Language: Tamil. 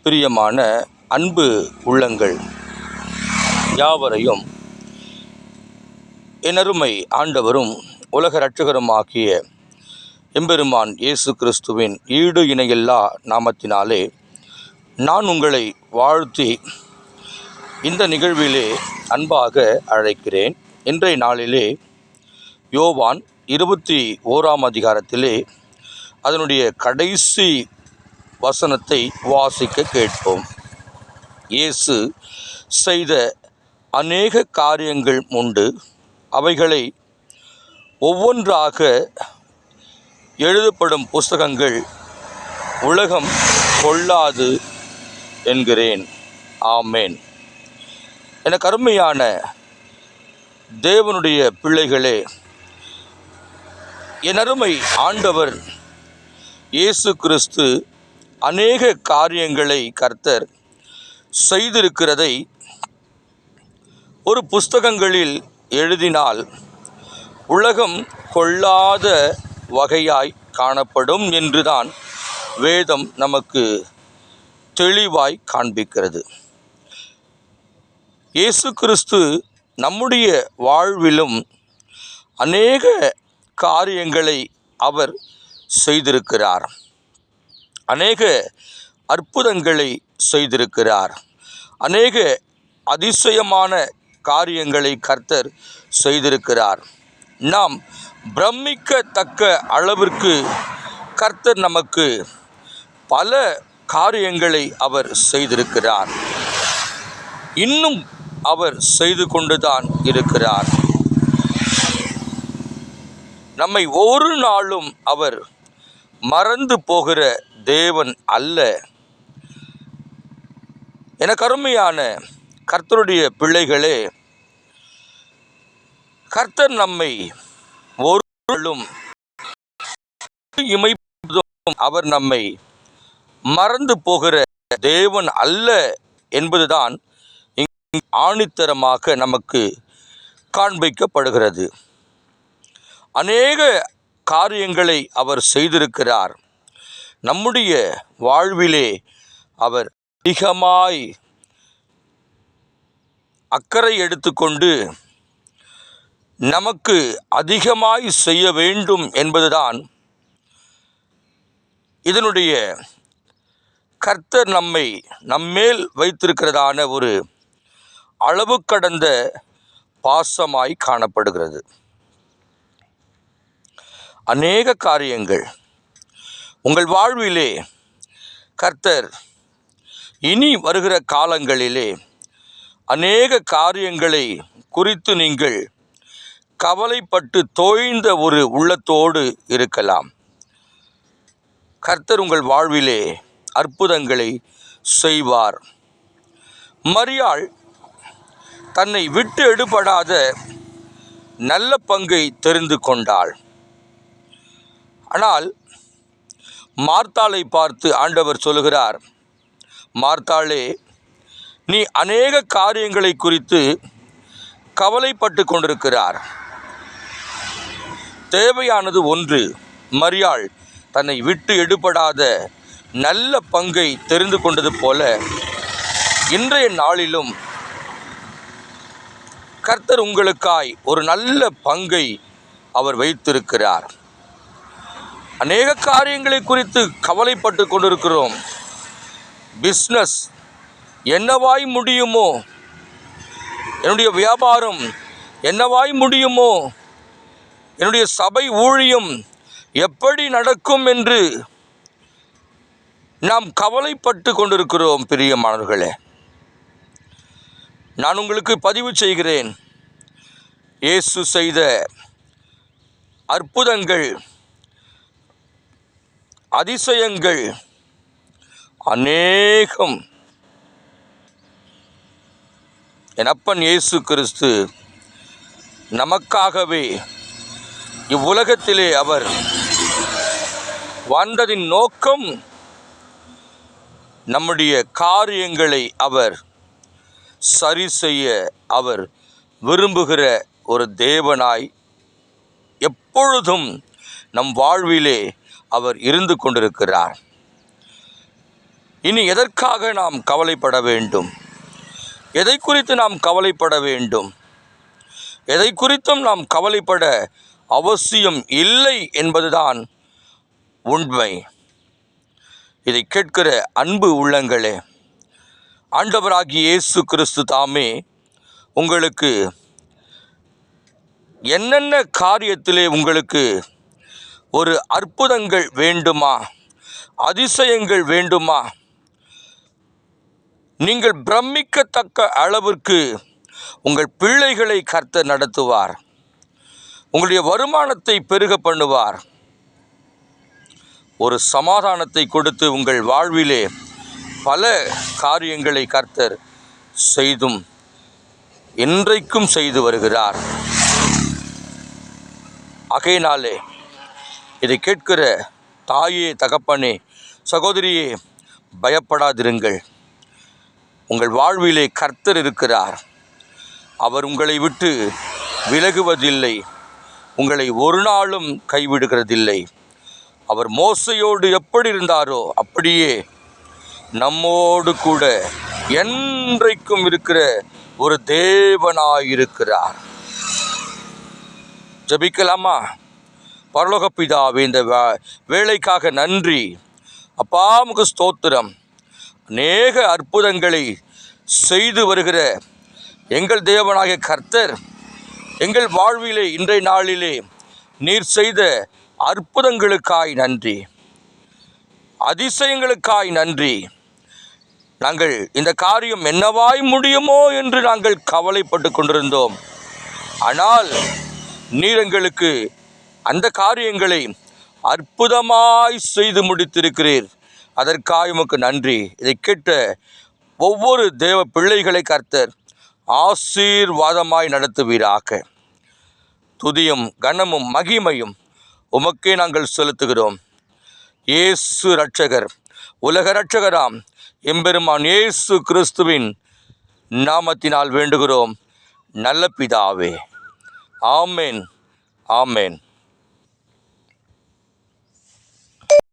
பிரியமான அன்பு உள்ளங்கள் யாவரையும் எனருமை ஆண்டவரும் உலக இரட்சகருமாகிய எம்பெருமான் இயேசு கிறிஸ்துவின் ஈடு இணையில்லா நாமத்தினாலே நான் உங்களை வாழ்த்தி இந்த நிகழ்விலே அன்பாக அழைக்கிறேன். இன்றைய நாளிலே யோவான் 21ஆம் அதிகாரத்திலே அதனுடைய கடைசி வசனத்தை வாசிக்க கேட்போம். இயேசு செய்த அநேக காரியங்கள் உண்டு, அவைகளை ஒவ்வொன்றாக எழுதப்படும் புஸ்தகங்கள் உலகம் கொள்ளாது என்கிறேன். ஆமேன். எனக்கு அருமையான தேவனுடைய பிள்ளைகளே, என் அருமை ஆண்டவர் இயேசு கிறிஸ்து அநேக காரியங்களை கர்த்தர் செய்திருக்கிறதை ஒரு புஸ்தகங்களில் எழுதினால் உலகம் கொள்ளாத வகையாய் காணப்படும் என்றுதான் வேதம் நமக்கு தெளிவாய் காண்பிக்கிறது. இயேசு கிறிஸ்து நம்முடைய வாழ்விலும் அநேக காரியங்களை அவர் செய்திருக்கிறார். அநேக அற்புதங்களை செய்திருக்கிறார். அநேக அதிசயமான காரியங்களை கர்த்தர் செய்திருக்கிறார். நாம் பிரமிக்கத்தக்க அளவிற்கு கர்த்தர் நமக்கு பல காரியங்களை அவர் செய்திருக்கிறார். இன்னும் அவர் செய்து கொண்டுதான் இருக்கிறார். நம்மை ஒரு நாளும் அவர் மறந்து போகிற தேவன் அல்ல. எனக்கு அருமையான கர்த்தருடைய பிள்ளைகளே, கர்த்தர் நம்மை ஒரு நாளும் அவர் நம்மை மறந்து போகிற தேவன் அல்ல என்பதுதான் இங்கு ஆணித்தரமாக நமக்கு காண்பிக்கப்படுகிறது. அநேக காரியங்களை அவர் செய்திருக்கிறார். நம்முடைய வாழ்விலே அவர் அதிகமாய் அக்கறை எடுத்துக்கொண்டு நமக்கு அதிகமாய் செய்ய வேண்டும் என்பதுதான் இதனுடைய கர்த்தர் நம்மேல் வைத்திருக்கிறதான ஒரு அளவு கடந்த பாசமாய் காணப்படுகிறது. அநேக காரியங்கள் உங்கள் வாழ்விலே கர்த்தர் இனி வருகிற காலங்களிலே அநேக காரியங்களை குறித்து நீங்கள் கவலைப்பட்டு தோய்ந்த ஒரு உள்ளத்தோடு இருக்கலாம். கர்த்தர் உங்கள் வாழ்விலே அற்புதங்களை செய்வார். மரியாள் தன்னை விட்டு எடுபடாத நல்ல பங்கை தெரிந்து கொண்டாள். ஆனால் மார்த்தாளை பார்த்து ஆண்டவர் சொல்லுகிறார், மார்த்தாளே, நீ அநேக காரியங்களை குறித்து கவலைப்பட்டு கொண்டிருக்கிறார். தேவையானது ஒன்று. மரியாள் தன்னை விட்டு எடுபடாத நல்ல பங்கை தெரிந்து கொண்டது போல இன்றைய நாளிலும் கர்த்தர் உங்களுக்காய் ஒரு நல்ல பங்கை அவர் வைத்திருக்கிறார். அநேக காரியங்களை குறித்து கவலைப்பட்டு கொண்டிருக்கிறோம். பிஸ்னஸ் என்னவாய் முடியுமோ, என்னுடைய வியாபாரம் என்னவாய் முடியுமோ, என்னுடைய சபை ஊழியம் எப்படி நடக்கும் என்று நாம் கவலைப்பட்டு கொண்டிருக்கிறோம். பிரியமானவர்களே, நான் உங்களுக்கு பதிவு செய்கிறேன், இயேசு செய்த அற்புதங்கள் அதிசயங்கள் அநேகம். என் அப்பன் இயேசு கிறிஸ்து நமக்காகவே இவ்வுலகத்திலே அவர் வந்ததின் நோக்கம் நம்முடைய காரியங்களை அவர் சரி செய்ய அவர் விரும்புகிற ஒரு தேவனாய் எப்பொழுதும் நம் வாழ்விலே அவர் இருந்து கொண்டிருக்கிறார். இனி எதற்காக நாம் கவலைப்பட வேண்டும்? எதை குறித்து நாம் கவலைப்பட வேண்டும்? எதை குறித்தும் நாம் கவலைப்பட அவசியம் இல்லை என்பதுதான் உண்மை. இதை கேட்கிற அன்பு உள்ளங்களே, ஆண்டவராகிய இயேசு கிறிஸ்து தாமே உங்களுக்கு என்னென்ன காரியத்திலே உங்களுக்கு ஒரு அற்புதங்கள் வேண்டுமா, அதிசயங்கள் வேண்டுமா, நீங்கள் பிரமிக்கத்தக்க அளவிற்கு உங்கள் பிள்ளைகளை கர்த்தர் நடத்துவார். உங்களுடைய வருமானத்தை பெருக பண்ணுவார். ஒரு சமாதானத்தை கொடுத்து உங்கள் வாழ்விலே பல காரியங்களை கர்த்தர் செய்தும் இன்றைக்கும் செய்து வருகிறார். ஆகையினாலே இதை கேட்கிற தாயே, தகப்பனே, சகோதரியே, பயப்படாதிருங்கள். உங்கள் வாழ்விலே கர்த்தர் இருக்கிறார். அவர் உங்களை விட்டு விலகுவதில்லை. உங்களை ஒரு நாளும் கைவிடுகிறதில்லை. அவர் மோசையோடு எப்படி இருந்தாரோ அப்படியே நம்மோடு கூட என்றைக்கும் இருக்கிற ஒரு தேவனாயிருக்கிறார். ஜெபிக்கலாமா? பரலோக பிதாவே, இந்த வேளைக்காக நன்றி அப்பா, உமக்கு ஸ்தோத்திரம். அநேக அற்புதங்களை செய்து வருகிற எங்கள் தேவனாகிய கர்த்தர் எங்கள் வாழ்விலே இன்றைய நாளிலே நீர் செய்த அற்புதங்களுக்காய் நன்றி, அதிசயங்களுக்காய் நன்றி. நாங்கள் இந்த காரியம் என்னவாய் முடியுமோ என்று நாங்கள் கவலைப்பட்டு கொண்டிருந்தோம். ஆனால் நீர் எங்களுக்கு அந்த காரியங்களை அற்புதமாய் செய்து முடித்திருக்கிறீர். அதற்காக உமக்கு நன்றி. இதை கேட்ட ஒவ்வொரு தேவ பிள்ளைகளை கர்த்தர் ஆசீர்வாதமாய் நடத்துவீராக. துதியும் கனமும் மகிமையும் உமக்கே நாங்கள் செலுத்துகிறோம். இயேசு இரட்சகர், உலக இரட்சகராம் எம்பெருமான் இயேசு கிறிஸ்துவின் நாமத்தினால் வேண்டுகிறோம் நல்ல பிதாவே. ஆமேன், ஆமேன்.